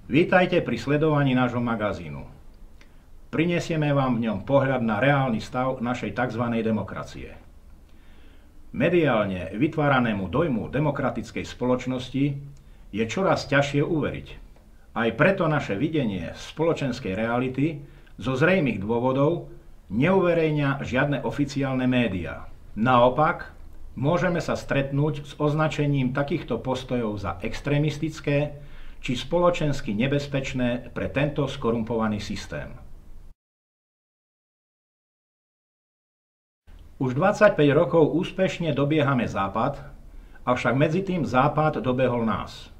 Vítajte pri sledovaní nášho magazínu. Prinesieme vám v ňom pohľad na reálny stav našej tzv. Demokracie. Mediálne vytváranému dojmu demokratickej spoločnosti je čoraz ťažšie uveriť. Aj preto naše videnie spoločenskej reality zo zrejmých dôvodov neuverejňa žiadne oficiálne médiá. Naopak, môžeme sa stretnúť s označením takýchto postojov za extrémistické či spoločensky nebezpečné pre tento skorumpovaný systém. Už 25 rokov úspešne dobiehame Západ, avšak medzi tým Západ dobehol nás.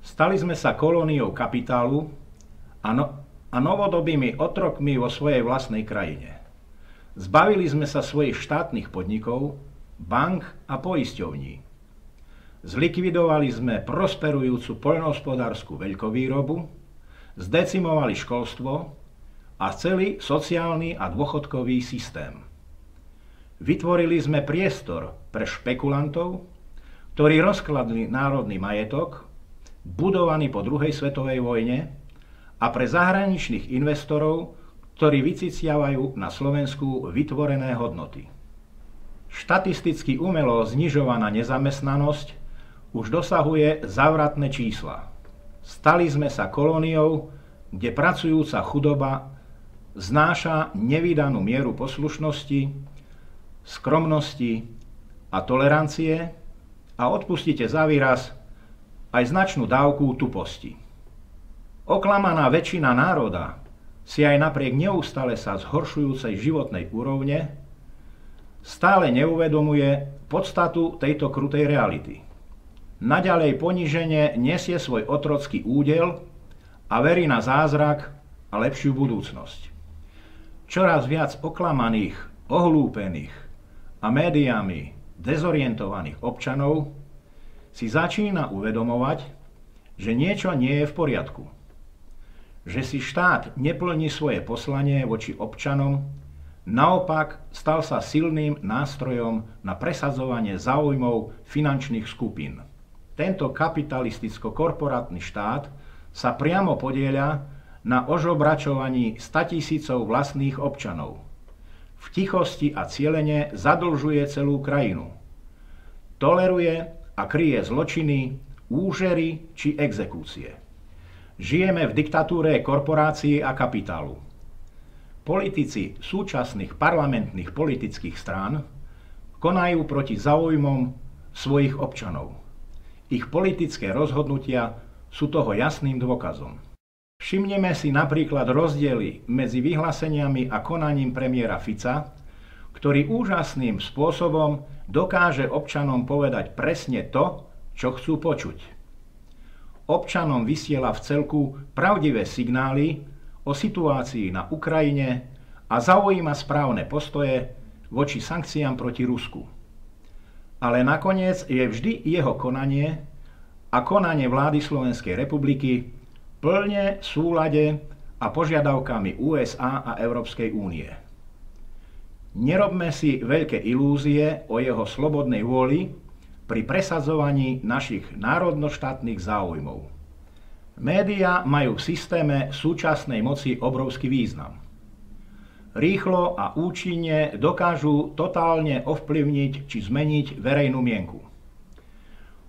Stali sme sa kolóniou kapitálu a novodobými otrokmi vo svojej vlastnej krajine. Zbavili sme sa svojich štátnych podnikov, bank a poisťovní. Zlikvidovali sme prosperujúcu poľnohospodársku veľkovýrobu, zdecimovali školstvo a celý sociálny a dôchodkový systém. Vytvorili sme priestor pre špekulantov, ktorí rozkladli národný majetok, budovaný po druhej svetovej vojne, a pre zahraničných investorov, ktorí vyciciavajú na Slovensku vytvorené hodnoty. Štatisticky umelo znižovaná nezamestnanosť už dosahuje závratné čísla. Stali sme sa kolóniou, kde pracujúca chudoba znáša nevídanú mieru poslušnosti, skromnosti a tolerancie a odpustite za výraz aj značnú dávku tuposti. Oklamaná väčšina národa si aj napriek neustále sa zhoršujúcej životnej úrovne stále neuvedomuje podstatu tejto krutej reality. Naďalej ponížene nesie svoj otrocký údel a verí na zázrak a lepšiu budúcnosť. Čoraz viac oklamaných, ohlúpených a médiami dezorientovaných občanov si začína uvedomovať, že niečo nie je v poriadku. Že si štát neplní svoje poslanie voči občanom, naopak stal sa silným nástrojom na presadzovanie záujmov finančných skupín. Tento kapitalisticko-korporátny štát sa priamo podieľa na ožobračovaní statisícov vlastných občanov. V tichosti a cielene zadlžuje celú krajinu. Toleruje a kryje zločiny, úžery či exekúcie. Žijeme v diktatúre korporácií a kapitálu. Politici súčasných parlamentných politických strán konajú proti záujmom svojich občanov. Ich politické rozhodnutia sú toho jasným dôkazom. Všimneme si napríklad rozdiely medzi vyhláseniami a konaním premiéra Fica, ktorý úžasným spôsobom dokáže občanom povedať presne to, čo chcú počuť. Občanom vysiela v celku pravdivé signály o situácii na Ukrajine a zaujíma správne postoje voči sankciám proti Rusku. Ale nakoniec je vždy jeho konanie a konanie vlády Slovenskej republiky plne v súlade a požiadavkami USA a Európskej únie. Nerobme si veľké ilúzie o jeho slobodnej vôli pri presadzovaní našich národnoštátnych záujmov. Médiá majú v systéme súčasnej moci obrovský význam. Rýchlo a účinne dokážu totálne ovplyvniť či zmeniť verejnú mienku.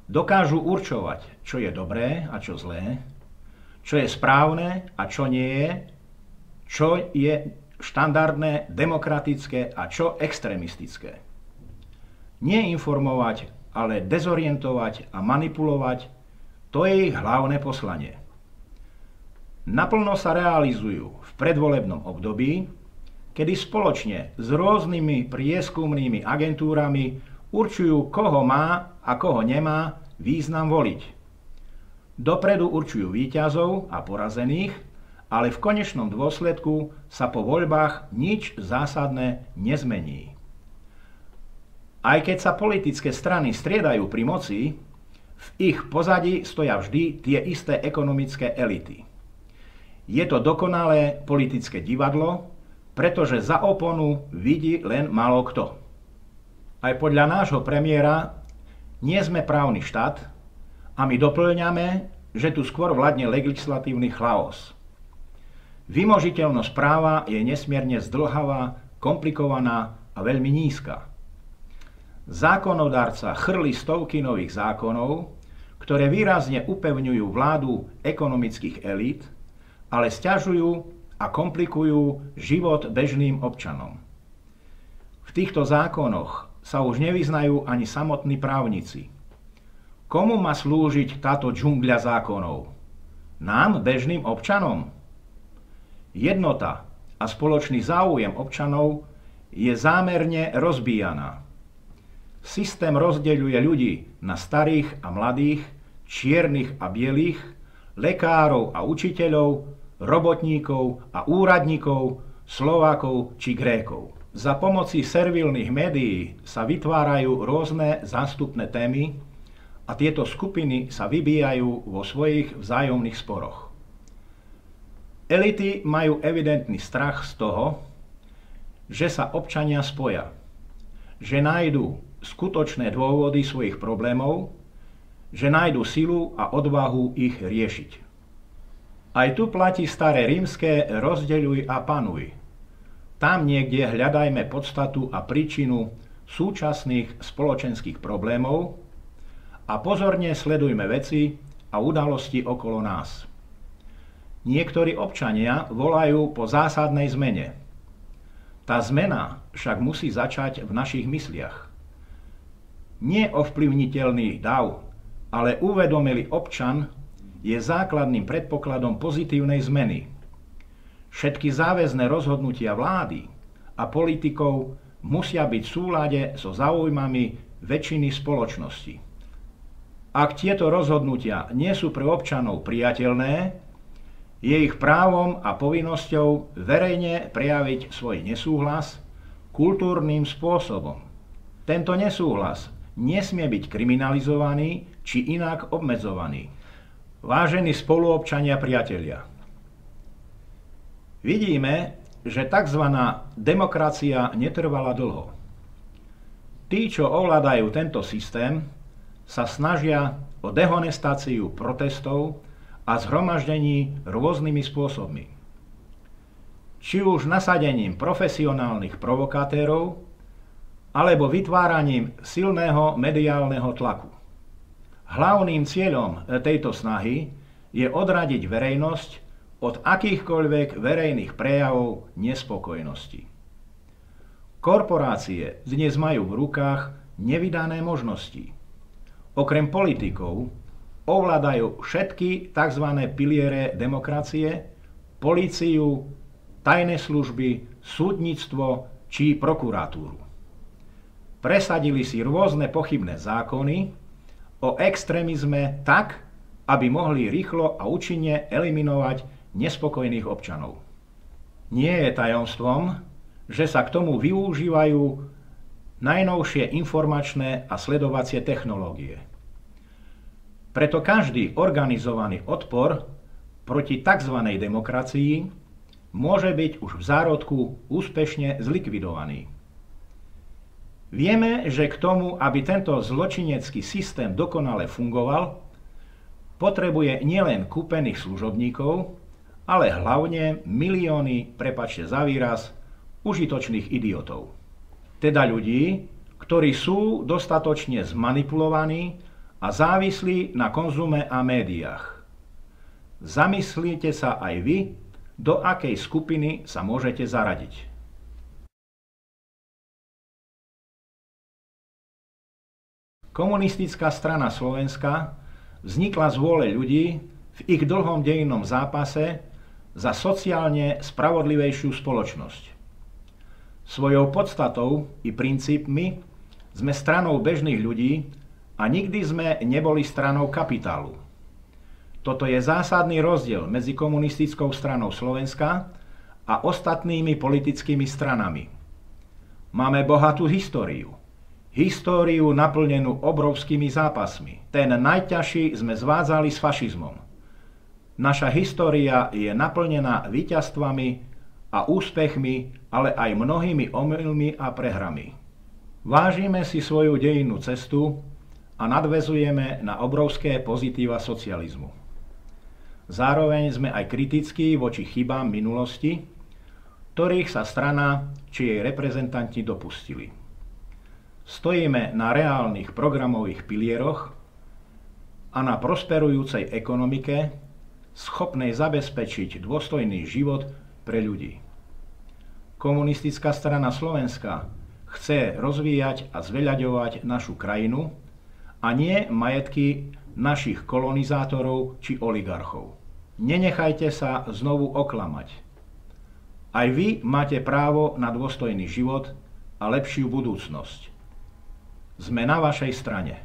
Dokážu určovať, čo je dobré a čo zlé, čo je správne a čo nie je, čo je štandardné, demokratické a čo extrémistické. Nie informovať, ale dezorientovať a manipulovať, to je ich hlavné poslanie. Naplno sa realizujú v predvolebnom období, kedy spoločne s rôznymi prieskumnými agentúrami určujú, koho má a koho nemá význam voliť. Dopredu určujú víťazov a porazených, ale v konečnom dôsledku sa po voľbách nič zásadné nezmení. Aj keď sa politické strany striedajú pri moci, v ich pozadí stoja vždy tie isté ekonomické elity. Je to dokonalé politické divadlo, pretože za oponu vidí len málo kto. Aj podľa nášho premiéra nie sme právny štát a my doplňame, že tu skôr vládne legislatívny chaos. Vymožiteľnosť práva je nesmierne zdĺhavá, komplikovaná a veľmi nízka. Zákonodárca chrlí stovky nových zákonov, ktoré výrazne upevňujú vládu ekonomických elít, ale sťažujú a komplikujú život bežným občanom. V týchto zákonoch sa už nevyznajú ani samotní právnici. Komu má slúžiť táto džungľa zákonov? Nám, bežným občanom? Jednota a spoločný záujem občanov je zámerne rozbíjaná. Systém rozdeľuje ľudí na starých a mladých, čiernych a bielých, lekárov a učiteľov, robotníkov a úradníkov, Slovákov či Grékov. Za pomoci servilných médií sa vytvárajú rôzne zástupné témy a tieto skupiny sa vybíjajú vo svojich vzájomných sporoch. Elity majú evidentný strach z toho, že sa občania spoja, že nájdu skutočné dôvody svojich problémov, že nájdu silu a odvahu ich riešiť. Aj tu platí staré rímske rozdeľuj a panuj. Tam niekde hľadajme podstatu a príčinu súčasných spoločenských problémov a pozorne sledujme veci a udalosti okolo nás. Niektorí občania volajú po zásadnej zmene. Tá zmena však musí začať v našich mysliach. Neovplyvniteľný dav, ale uvedomelý občan je základným predpokladom pozitívnej zmeny. Všetky záväzné rozhodnutia vlády a politikov musia byť v súlade so záujmami väčšiny spoločnosti. Ak tieto rozhodnutia nie sú pre občanov priateľné, je ich právom a povinnosťou verejne prejaviť svoj nesúhlas kultúrnym spôsobom. Tento nesúhlas nesmie byť kriminalizovaný či inak obmedzovaný. Vážení spoluobčania, priatelia, vidíme, že tzv. Demokracia netrvala dlho. Tí, čo ovládajú tento systém, sa snažia o dehonestáciu protestov a zhromaždení rôznymi spôsobmi. Či už nasadením profesionálnych provokatérov, alebo vytváraním silného mediálneho tlaku. Hlavným cieľom tejto snahy je odradiť verejnosť od akýchkoľvek verejných prejavov nespokojnosti. Korporácie dnes majú v rukách nevydané možnosti. Okrem politikov ovládajú všetky tzv. Piliere demokracie, políciu, tajné služby, súdnictvo či prokuratúru. Presadili si rôzne pochybné zákony o extrémizme tak, aby mohli rýchlo a účinne eliminovať nespokojných občanov. Nie je tajomstvom, že sa k tomu využívajú najnovšie informačné a sledovacie technológie. Preto každý organizovaný odpor proti tzv. Demokracii môže byť už v zárodku úspešne zlikvidovaný. Vieme, že k tomu, aby tento zločinecký systém dokonale fungoval, potrebuje nielen kúpených služobníkov, ale hlavne milióny, prepáčte za výraz, užitočných idiotov. Teda ľudí, ktorí sú dostatočne zmanipulovaní a závislí na konzume a médiách. Zamyslite sa aj vy, do akej skupiny sa môžete zaradiť. Komunistická strana Slovenska vznikla z vôle ľudí v ich dlhom dejinnom zápase za sociálne spravodlivejšiu spoločnosť. Svojou podstatou i princípmi sme stranou bežných ľudí a nikdy sme neboli stranou kapitálu. Toto je zásadný rozdiel medzi komunistickou stranou Slovenska a ostatnými politickými stranami. Máme bohatú históriu. Históriu naplnenú obrovskými zápasmi. Ten najťažší sme zvádzali s fašizmom. Naša história je naplnená víťazstvami a úspechmi, ale aj mnohými omylmi a prehrami. Vážime si svoju dejinnú cestu a nadväzujeme na obrovské pozitíva socializmu. Zároveň sme aj kritickí voči chybám minulosti, ktorých sa strana či jej reprezentanti dopustili. Stojíme na reálnych programových pilieroch a na prosperujúcej ekonomike, schopnej zabezpečiť dôstojný život pre ľudí. Komunistická strana Slovenska chce rozvíjať a zveľaďovať našu krajinu a nie majetky našich kolonizátorov či oligarchov. Nenechajte sa znovu oklamať. Aj vy máte právo na dôstojný život a lepšiu budúcnosť. Sme na vašej strane.